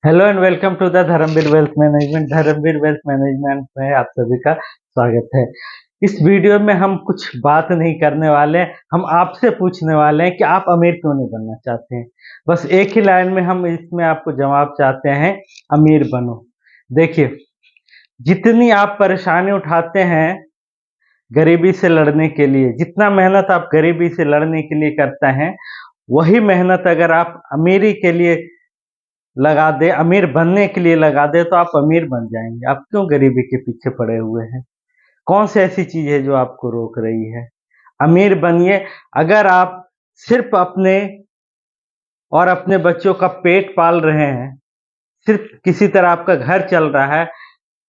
Hello and welcome to the Dharmveer wealth management. Dharmveer wealth management में आप सभी का स्वागत है। इस वीडियो में हम कुछ बात नहीं करने वाले हैं, हम आपसे पूछने वाले हैं कि आप अमीर क्यों नहीं बनना चाहते हैं। बस एक ही लाइन में हम इसमें आपको जवाब चाहते हैं, अमीर बनो। देखिए, जितनी आप परेशानी उठाते हैं गरीबी से लड़ने के लिए, जितना मेहनत आप गरीबी से लड़ने के लिए करते हैं, वही मेहनत अगर आप अमीरी के लिए लगा दे, अमीर बनने के लिए लगा दे, तो आप अमीर बन जाएंगे। आप क्यों गरीबी के पीछे पड़े हुए हैं? कौन सी ऐसी चीज है जो आपको रोक रही है? अमीर बनिए। अगर आप सिर्फ अपने और अपने बच्चों का पेट पाल रहे हैं, सिर्फ किसी तरह आपका घर चल रहा है,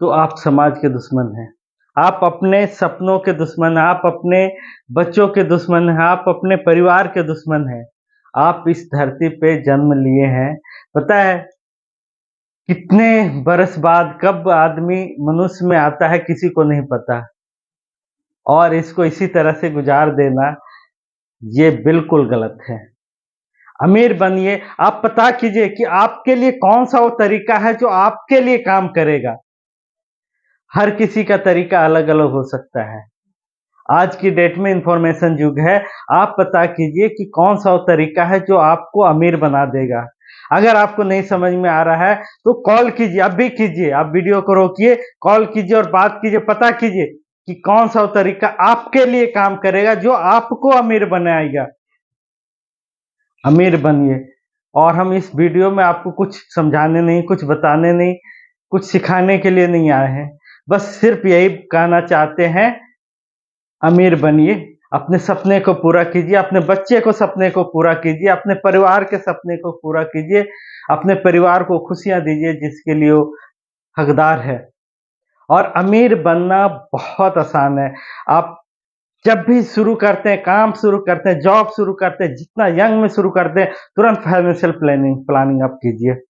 तो आप समाज के दुश्मन हैं। आप अपने सपनों के दुश्मन हैं, आप अपने बच्चों के दुश्मन हैं, आप अपने परिवार के दुश्मन हैं। आप इस धरती पे जन्म लिए हैं, पता है कितने बरस बाद कब आदमी मनुष्य में आता है किसी को नहीं पता, और इसको इसी तरह से गुजार देना ये बिल्कुल गलत है। अमीर बनिए। आप पता कीजिए कि आपके लिए कौन सा वो तरीका है जो आपके लिए काम करेगा। हर किसी का तरीका अलग अलग हो सकता है। आज की डेट में इंफॉर्मेशन युग है। आप पता कीजिए कि कौन सा वो तरीका है जो आपको अमीर बना देगा। अगर आपको नहीं समझ में आ रहा है तो कॉल कीजिए, अभी कीजिए। आप वीडियो को रोकिए, कॉल कीजिए और बात कीजिए, पता कीजिए कि कौन सा वो तरीका आपके लिए काम करेगा जो आपको अमीर बनाएगा। अमीर बनिए। और हम इस वीडियो में आपको कुछ समझाने नहीं, कुछ बताने नहीं, कुछ सिखाने के लिए नहीं आए हैं। बस सिर्फ यही कहना चाहते हैं, अमीर बनिए। अपने सपने को पूरा कीजिए, अपने बच्चे को सपने को पूरा कीजिए, अपने परिवार के सपने को पूरा कीजिए, अपने परिवार को खुशियां दीजिए जिसके लिए वो हकदार है। और अमीर बनना बहुत आसान है। आप जब भी शुरू करते हैं, काम शुरू करते हैं, जॉब शुरू करते हैं, जितना यंग में शुरू करते हैं, तुरंत फाइनेंशियल प्लानिंग प्लानिंग आप कीजिए।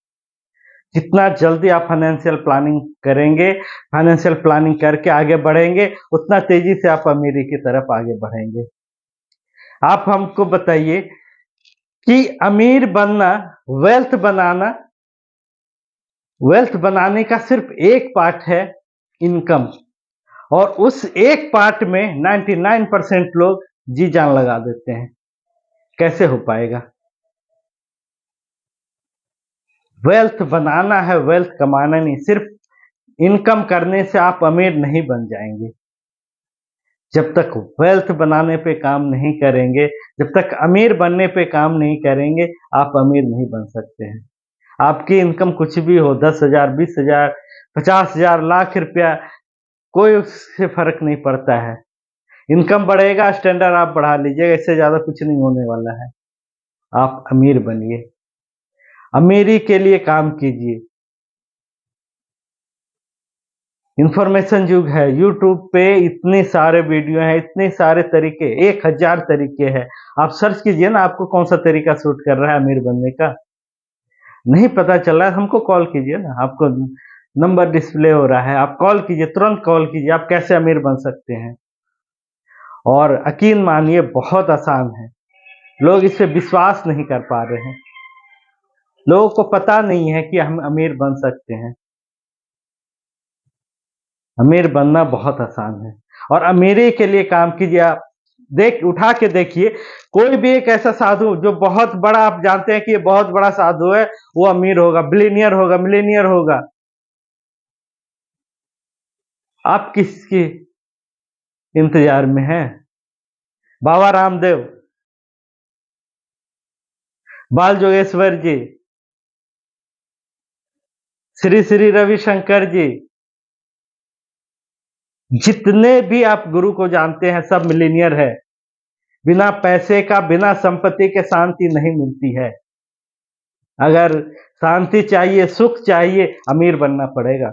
जितना जल्दी आप फाइनेंशियल प्लानिंग करेंगे, फाइनेंशियल प्लानिंग करके आगे बढ़ेंगे, उतना तेजी से आप अमीरी की तरफ आगे बढ़ेंगे। आप हमको बताइए कि अमीर बनना, वेल्थ बनाना, वेल्थ बनाने का सिर्फ एक पार्ट है इनकम, और उस एक पार्ट में 99% लोग जी जान लगा देते हैं। कैसे हो पाएगा? वेल्थ बनाना है, वेल्थ कमाना नहीं। सिर्फ इनकम करने से आप अमीर नहीं बन जाएंगे। जब तक वेल्थ बनाने पे काम नहीं करेंगे, जब तक अमीर बनने पे काम नहीं करेंगे, आप अमीर नहीं बन सकते हैं। आपकी इनकम कुछ भी हो, 10,000, 20,000, 50,000, लाख रुपया, कोई उससे फर्क नहीं पड़ता है। इनकम बढ़ेगा, स्टैंडर्ड आप बढ़ा लीजिएगा, इससे ज्यादा कुछ नहीं होने वाला है। आप अमीर बनिए, अमीरी के लिए काम कीजिए। इंफॉर्मेशन युग है, यूट्यूब पे इतने सारे वीडियो हैं, इतने सारे तरीके, 1,000 तरीके हैं। आप सर्च कीजिए ना, आपको कौन सा तरीका सूट कर रहा है अमीर बनने का। नहीं पता चल रहा है, हमको कॉल कीजिए ना। आपको नंबर डिस्प्ले हो रहा है, आप कॉल कीजिए, तुरंत कॉल कीजिए। आप कैसे अमीर बन सकते हैं, और यकीन मानिए बहुत आसान है। लोग इस पे विश्वास नहीं कर पा रहे हैं। लोगों को पता नहीं है कि हम अमीर बन सकते हैं। अमीर बनना बहुत आसान है, और अमीरी के लिए काम कीजिए। आप देख उठा के देखिए, कोई भी एक ऐसा साधु जो बहुत बड़ा, आप जानते हैं कि ये बहुत बड़ा साधु है, वो अमीर होगा, बिलियनियर होगा, मिलेनियर होगा। आप किसके इंतजार में हैं? बाबा रामदेव, बाल जोगेश्वर जी, श्री श्री रविशंकर जी, जितने भी आप गुरु को जानते हैं, सब मिलीनियर है। बिना पैसे का, बिना संपत्ति के शांति नहीं मिलती है। अगर शांति चाहिए, सुख चाहिए, अमीर बनना पड़ेगा।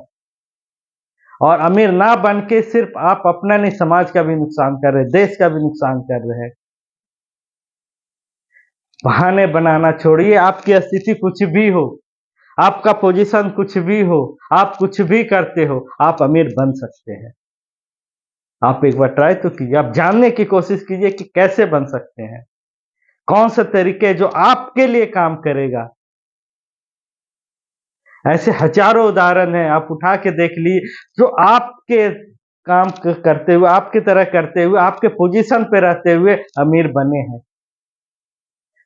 और अमीर ना बन के सिर्फ आप अपना नहीं, समाज का भी नुकसान कर रहे, देश का भी नुकसान कर रहे हैं। बहाने बनाना छोड़िए। आपकी स्थिति कुछ भी हो, आपका पोजीशन कुछ भी हो, आप कुछ भी करते हो, आप अमीर बन सकते हैं। आप एक बार ट्राई तो कीजिए, आप जानने की कोशिश कीजिए कि कैसे बन सकते हैं, कौन सा तरीके जो आपके लिए काम करेगा। ऐसे हजारों उदाहरण हैं, आप उठा के देख लीजिए जो आपके काम करते हुए, आपकी तरह करते हुए, आपके पोजीशन पे रहते हुए अमीर बने हैं।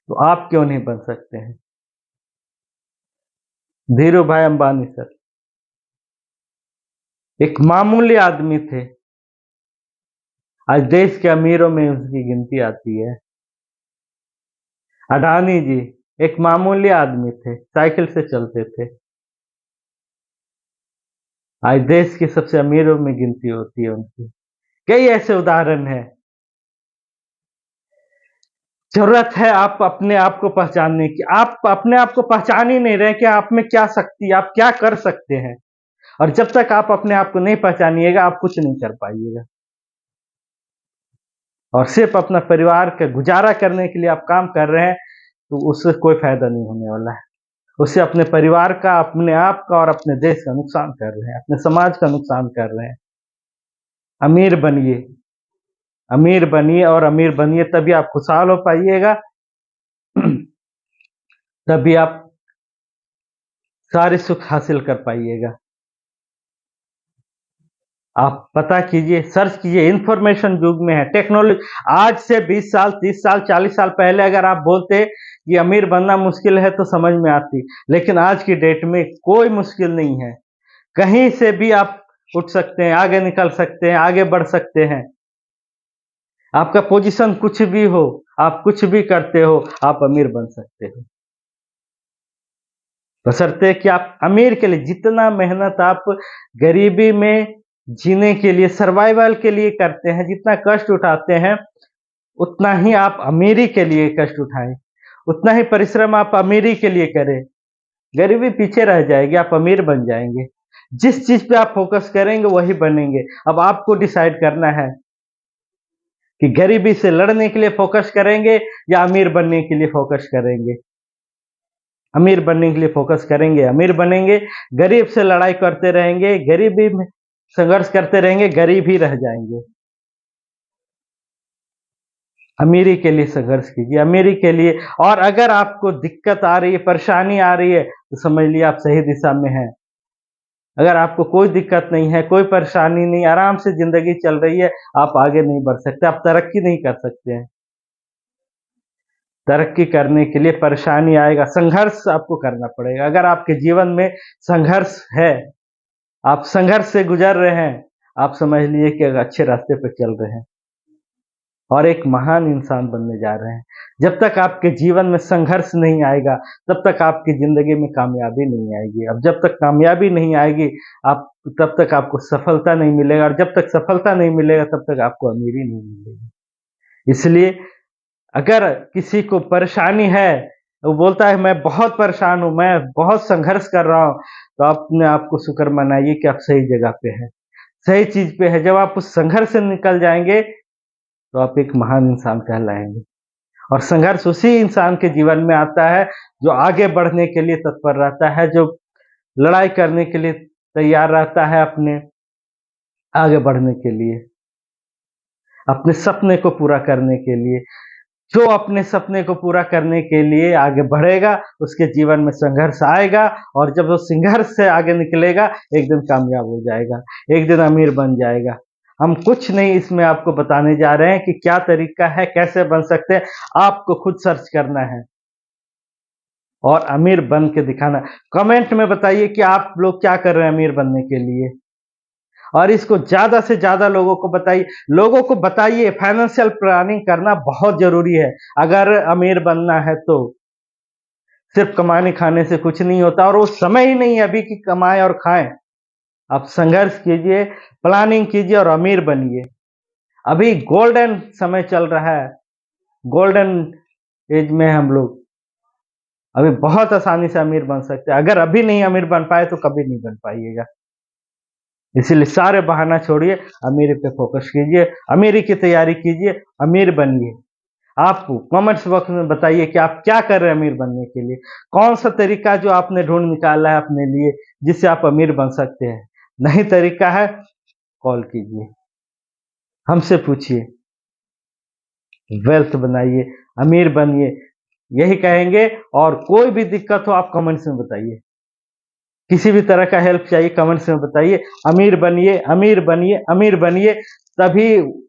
तो आप क्यों नहीं बन सकते हैं? धीरू भाई अंबानी सर एक मामूली आदमी थे, आज देश के अमीरों में उसकी गिनती आती है। अडानी जी एक मामूली आदमी थे, साइकिल से चलते थे, आज देश के सबसे अमीरों में गिनती होती है उनकी। कई ऐसे उदाहरण हैं। जरूरत है आप अपने आप को पहचानने की। आप अपने आप को पहचान ही नहीं रहे कि आप में क्या शक्ति, आप क्या कर सकते हैं। और जब तक आप अपने आप को नहीं पहचानिएगा, आप कुछ नहीं कर पाइएगा। और सिर्फ अपना परिवार का गुजारा करने के लिए आप काम कर रहे हैं, तो उससे कोई फायदा नहीं होने वाला है। उससे अपने परिवार का, अपने आप का और अपने देश का नुकसान कर रहे हैं, अपने समाज का नुकसान कर रहे हैं। अमीर बनिए, अमीर बनिए और अमीर बनिए, तभी आप खुशहाल हो पाइएगा। तभी आप सारे सुख हासिल कर पाइएगा। आप पता कीजिए, सर्च कीजिए, इंफॉर्मेशन युग में है, टेक्नोलॉजी। आज से 20 साल, 30 साल, 40 साल पहले अगर आप बोलते कि अमीर बनना मुश्किल है तो समझ में आती, लेकिन आज की डेट में कोई मुश्किल नहीं है। कहीं से भी आप उठ सकते हैं, आगे निकल सकते हैं, आगे बढ़ सकते हैं। आपका पोजीशन कुछ भी हो, आप कुछ भी करते हो, आप अमीर बन सकते हो। बशर्ते कि आप अमीर के लिए जितना मेहनत आप गरीबी में जीने के लिए, सर्वाइवल के लिए करते हैं, जितना कष्ट उठाते हैं, उतना ही आप अमीरी के लिए कष्ट उठाएं, उतना ही परिश्रम आप अमीरी के लिए करें। गरीबी पीछे रह जाएगी, आप अमीर बन जाएंगे। जिस चीज पे आप फोकस करेंगे वही बनेंगे। अब आपको डिसाइड करना है कि गरीबी से लड़ने के लिए फोकस करेंगे या अमीर बनने के लिए फोकस करेंगे। अमीर बनने के लिए फोकस करेंगे, अमीर बनेंगे। गरीब से लड़ाई करते रहेंगे, गरीबी में संघर्ष करते रहेंगे, गरीब ही रह जाएंगे। अमीरी के लिए संघर्ष कीजिए, अमीरी के लिए। और अगर आपको दिक्कत आ रही है, परेशानी आ रही है, तो समझ लिया आप सही दिशा में हैं। अगर आपको कोई दिक्कत नहीं है, कोई परेशानी नहीं, आराम से जिंदगी चल रही है, आप आगे नहीं बढ़ सकते, आप तरक्की नहीं कर सकते हैं। तरक्की करने के लिए परेशानी आएगा, संघर्ष आपको करना पड़ेगा। अगर आपके जीवन में संघर्ष है, आप संघर्ष से गुजर रहे हैं, आप समझ लिए कि एक अच्छे रास्ते पर चल रहे हैं और एक महान इंसान बनने जा रहे हैं। जब तक आपके जीवन में संघर्ष नहीं आएगा, तब तक आपकी जिंदगी में कामयाबी नहीं आएगी। अब जब तक कामयाबी नहीं आएगी, आप तब तक आपको सफलता नहीं मिलेगा, और जब तक सफलता नहीं मिलेगा, तब तक आपको अमीरी नहीं मिलेगी। इसलिए अगर किसी को परेशानी है, वो बोलता है मैं बहुत परेशान हूँ, मैं बहुत संघर्ष कर रहा हूँ, तो अपने आप को शुक्र मनाइए कि आप सही जगह पे हैं, सही चीज पे है। जब आप उस संघर्ष से निकल जाएंगे, तो आप एक महान इंसान कहलाएंगे। और संघर्ष उसी इंसान के जीवन में आता है जो आगे बढ़ने के लिए तत्पर रहता है, जो लड़ाई करने के लिए तैयार रहता है, अपने आगे बढ़ने के लिए, अपने सपने को पूरा करने के लिए। जो अपने सपने को पूरा करने के लिए आगे बढ़ेगा, उसके जीवन में संघर्ष आएगा, और जब वो संघर्ष से आगे निकलेगा, एक दिन कामयाब हो जाएगा, एक दिन अमीर बन जाएगा। हम कुछ नहीं इसमें आपको बताने जा रहे हैं कि क्या तरीका है, कैसे बन सकते हैं। आपको खुद सर्च करना है और अमीर बन के दिखाना। कमेंट में बताइए कि आप लोग क्या कर रहे हैं अमीर बनने के लिए, और इसको ज्यादा से ज्यादा लोगों को बताइए। लोगों को बताइए फाइनेंशियल प्लानिंग करना बहुत जरूरी है। अगर अमीर बनना है तो सिर्फ कमाने खाने से कुछ नहीं होता, और वो समय ही नहीं है अभी कि कमाएं और खाएं। आप संघर्ष कीजिए, प्लानिंग कीजिए और अमीर बनिए। अभी गोल्डन समय चल रहा है, गोल्डन एज में हम लोग अभी बहुत आसानी से अमीर बन सकते हैं। अगर अभी नहीं अमीर बन पाए तो कभी नहीं बन पाइएगा। इसीलिए सारे बहाना छोड़िए, अमीरी पे फोकस कीजिए, अमीरी की तैयारी कीजिए, अमीर बनिए। आप कमेंट्स बॉक्स में बताइए कि आप क्या कर रहे हैं अमीर बनने के लिए। कौन सा तरीका जो आपने ढूंढ निकाला है अपने लिए, जिससे आप अमीर बन सकते हैं। नहीं तरीका है, कॉल कीजिए, हमसे पूछिए, वेल्थ बनाइए, अमीर बनिए, यही कहेंगे। और कोई भी दिक्कत हो आप कमेंट्स में बताइए। किसी भी तरह का हेल्प चाहिए कमेंट्स में बताइए। अमीर बनिए, अमीर बनिए, अमीर बनिए, तभी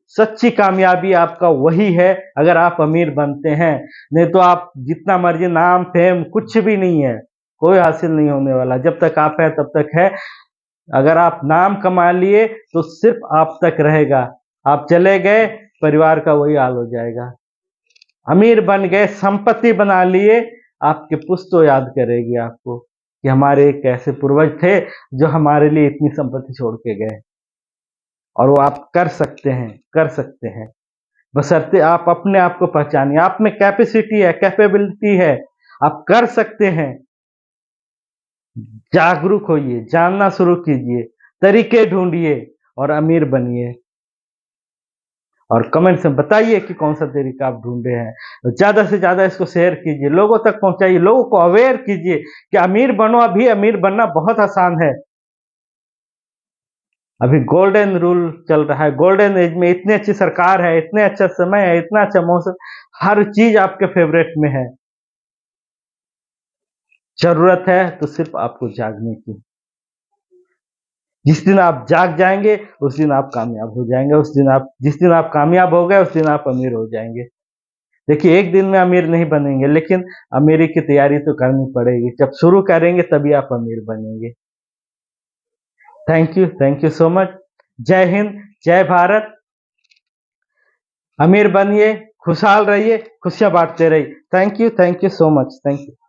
सच्ची कामयाबी आपका वही है अगर आप अमीर बनते हैं। नहीं तो आप जितना मर्जी नाम फेम कुछ भी नहीं है, कोई हासिल नहीं होने वाला। जब तक आप है तब तक है। अगर आप नाम कमा लिए तो सिर्फ आप तक रहेगा, आप चले गए परिवार का वही हाल हो जाएगा। अमीर बन गए, संपत्ति बना लिए, आपके पुश्तो याद करेगी आपको कि हमारे एक ऐसे पूर्वज थे जो हमारे लिए इतनी संपत्ति छोड़ के गए। और वो आप कर सकते हैं, कर सकते हैं, बशर्ते आप अपने आप को पहचानिए। आप में कैपेसिटी है, कैपेबिलिटी है, आप कर सकते हैं। जागरूक होइए, जानना शुरू कीजिए, तरीके ढूंढिए और अमीर बनिए। और कमेंट्स में बताइए कि कौन सा तरीका आप ढूंढे हैं। ज्यादा से ज्यादा इसको शेयर कीजिए, लोगों तक पहुंचाइए, लोगों को अवेयर कीजिए कि अमीर बनो। अभी अमीर बनना बहुत आसान है। अभी गोल्डन रूल चल रहा है, गोल्डन एज में इतनी अच्छी सरकार है, इतने अच्छा समय है, इतना अच्छा मौसम, हर चीज आपके फेवरेट में है। जरूरत है तो सिर्फ आपको जागने की। जिस दिन आप जाग जाएंगे उस दिन आप कामयाब हो जाएंगे। जिस दिन आप कामयाब हो गए उस दिन आप अमीर हो जाएंगे। देखिए, एक दिन में अमीर नहीं बनेंगे, लेकिन अमीरी की तैयारी तो करनी पड़ेगी। जब शुरू करेंगे तभी आप अमीर बनेंगे। Thank you so much. जय हिंद, जय भारत। अमीर बनिए, खुशहाल रहिए, खुशियां बांटते रहिए। Thank you so much. Thank you.